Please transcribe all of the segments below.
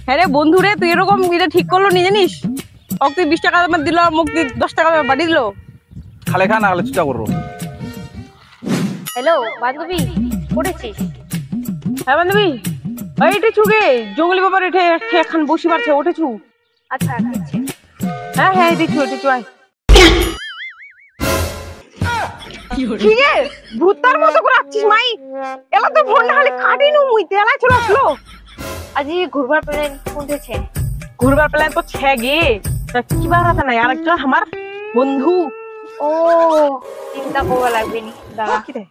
হ্যাঁ রে বন্ধু রে, তুই এরকম এটা ঠিক করলো নি জানিস? ওকে তুই 20 টাকা দিল, মুখ 10 টাকা বাড়ি দিল। খালে খা না খালে চুটা করবো। হ্যালো বান্ধবী, পড়েছিস? হ্যাঁ বান্ধবী, এইটে চুগে জঙ্গলি বাবার এঠে এখন বসি পারছে, ওঠেছু? আচ্ছা দিচ্ছি। হ্যাঁ হ্যাঁ দেখছু, এটে আয়। ঠিক আছে, ভূতার মতো করে আসছিস মাই। এলা তো ফোন খালি কাটি নু মুই তেলা চলে আসলো। আজি ঘুরবার প্ল্যান উঠেছে। ঘুরবার প্ল্যান তো ছে গে, তা কি বার আছে না আরেকজন আমার বন্ধু। ও চিন্তা করা লাগবে নি, দাঁড়া। কি রে?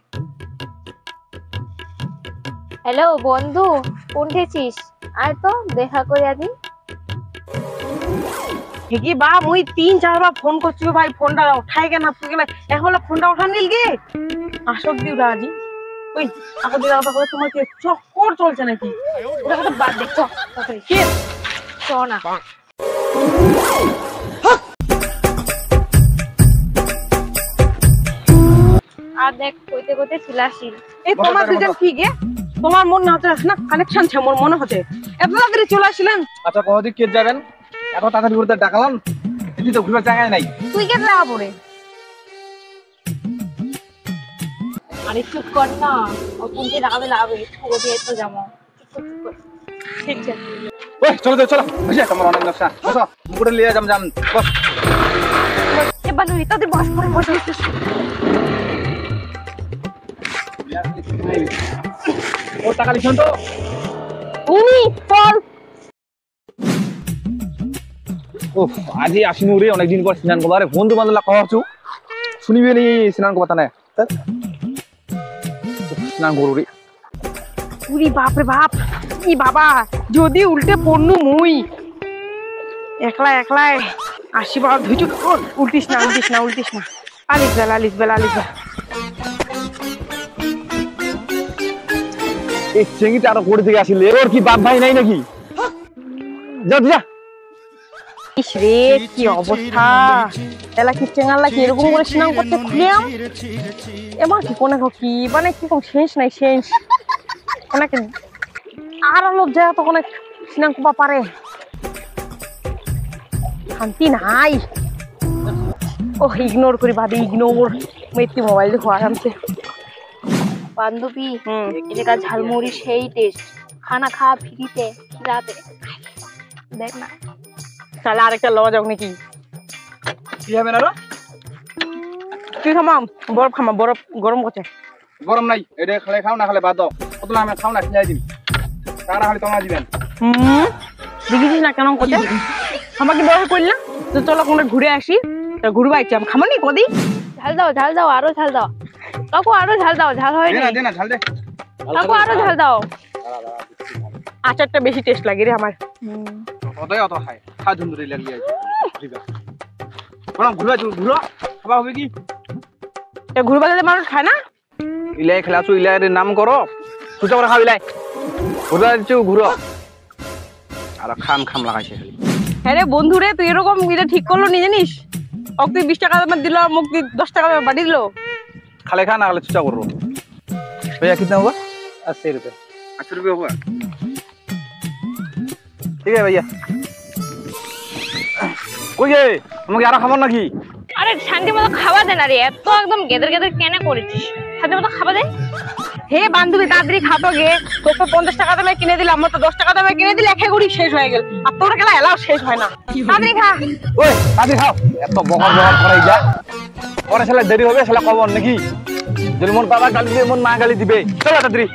হ্যালো বন্ধু, উঠেছিস? আয় তো দেখা করে আজি। কি বা মুই 3-4 বার ফোন করছি ভাই, ফোনটা উঠাই কেন তুই কেন এখন ফোনটা উঠান নিল গে? আসক দিও রাজি। ওই আগো দিলা কথা বলে তোমার কি চক্কর চলছে নাকি? ওটা কথা বাদ দে, চল তাড়াতাড়ি কি চ না। আর দেখ কইতে কইতে চলে আসি। এই তোমার দুজন কি গে? তোমার মন না হচ্ছে না কানেকশন ছে মোর মনে হচ্ছে। এত তাড়াতাড়ি চলে আসলেন। আচ্ছা কদিক কে যাবেন? এত তাড়াতাড়ি ঘুরতে ডাকলাম, এটি তো ঘুরবার জায়গায় নাই। তুই কে লাগা পড়ে? আরে চুপ কর না, ও কোনতে লাগাবে লাগাবে, ও দিয়ে তো যাবো। ঠিক আছে ওই চলো তো চলো, বুঝে তোমার অনেক নকশা। বসো মুকুটে লিয়ে যাম যাম বস। এ বান্ধবী তোদের বস করে বসে ও টাকা লিখুন তো। উনি চল। ওহ আজি আসিনু রে, অনেকদিন পর স্নান করবা রে। বন্ধু বান্ধব লাগা হচ্ছু, শুনিবে নি স্নান করবা না? স্নান করু রে। উরি বাপ রে বাপ, কি বাবা যদি উল্টে পড়নু মুই একলা একলাই 80 বার ধুইটু। উল্টিস না উল্টিস না উল্টিস না, আলিস বেলা আলিস বেলা আলিস বেলা। এই চেঙ্গিটা আরো কোড়ি থেকে আসিলে, ওর কি বাপ ভাই নাই নাকি? যা যা। ইস রে কি অবস্থা, এলা কি চেঙ্গালা কি এরকম করে স্নান করতে খুলিয়াম। এবার কি কোনে কি মানে কি কোন শেষ নাই শেষ। অনেক আর লজ্জা তো অনেক স্নান করবা পারে, শান্তি নাই। ও ইগনোর করি ভাবি, ইগনোর। মেয়েটি মোবাইল দেখো আরামসে। বান্ধবী এটা ঝালমুড়ি সেই টেস্ট, খানা খাওয়া ফ্রিতে রাতে দেখ না। তাহলে আরেকটা লওয়া যাক নাকি? কি হবে না রে? তুই খামাম বরফ খামা, বরফ গরম করছে। গরম নাই, এটা খালে খাও না খালে বাদ দাও। কতলা আমি খাও না কিনাই দিন, তারা খালি তোমার দিবেন। দেখিস না কেন করছে? আমাকে বরফ করলাম তো চলো কোনো ঘুরে আসি। ঘুরবা ইচ্ছা খামানি কদি। ঝাল দাও আরো ঝাল দাও কাকু, আরো ঝাল দাও, ঝাল হয় দে না না দে না ঝাল দে। কাকু, আরো ঝাল দাও। আচারটা বেশি টেস্ট লাগে রে আমার। অতই অত খায় খা ধুন্দুরি লাগিয়ে দিবা। বরং ঘুরে ঘুরো খাবা হবে কি? ঘুরবা গেলে মানুষ খায় না। ইলাই খেলাছো, ইলাই নাম করো সুচা করে খাও। ইলাই ঘুরা দিচ্ছ ঘুরো, আর খাম খাম লাগাইছে। হ্যাঁ রে বন্ধু রে, তুই এরকম এটা ঠিক করলো নি জানিস? ওকে তুই 20 টাকা দিল, মুখ 10 টাকা বাড়ি দিল। খালে খা না খালে চুচা করো। भैया कितना हुआ? 80 रुपये। 80 रुपये हुआ, ठीक है भैया। কই গে আমাকে আর খাবার নাকি? আরে শান্তি মতো খাওয়া দে না রে, এত একদম গেদের গেদের কেন করেছিস? শান্তি মতো খাওয়া দে। হে বান্ধবী তাড়াতাড়ি খাতো গে, তোকে 50 টাকা দামে কিনে দিলাম, আমার তো 10 টাকা দামে কিনে দিলে একে গুড়ি শেষ হয়ে গেল। আর তোর গেলা এলাও শেষ হয় না। তাড়াতাড়ি খা। ওই তাড়াতাড়ি খাও, এত বকর বকর করে যা। পরে শালা দেরি হবে, শালা খবর নাকি? যদি মন বাবা গালি দিবে, মন মা গালি দিবে। চলো তাড়াতাড়ি।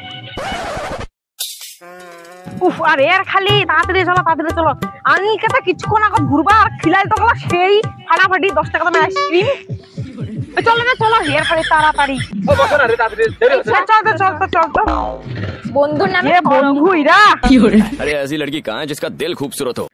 উফ আরে আর খালি তাড়াতাড়ি চলো তাড়াতাড়ি চলো। আমি কথা কিছুক্ষণ আগে ঘুরবা আর খিলাই তো গেল সেই ফাটাফাটি 10 টাকা দামে আইসক্রিম। চলো না চলো হেয়ার খালি তাড়াতাড়ি। ও বসো না রে, তাড়াতাড়ি দেরি হচ্ছে। চল বন্ধুর নামে বন্ধু ইরা। अरे ऐसी लड़की कहाँ है जिसका दिल खूबसूरत हो?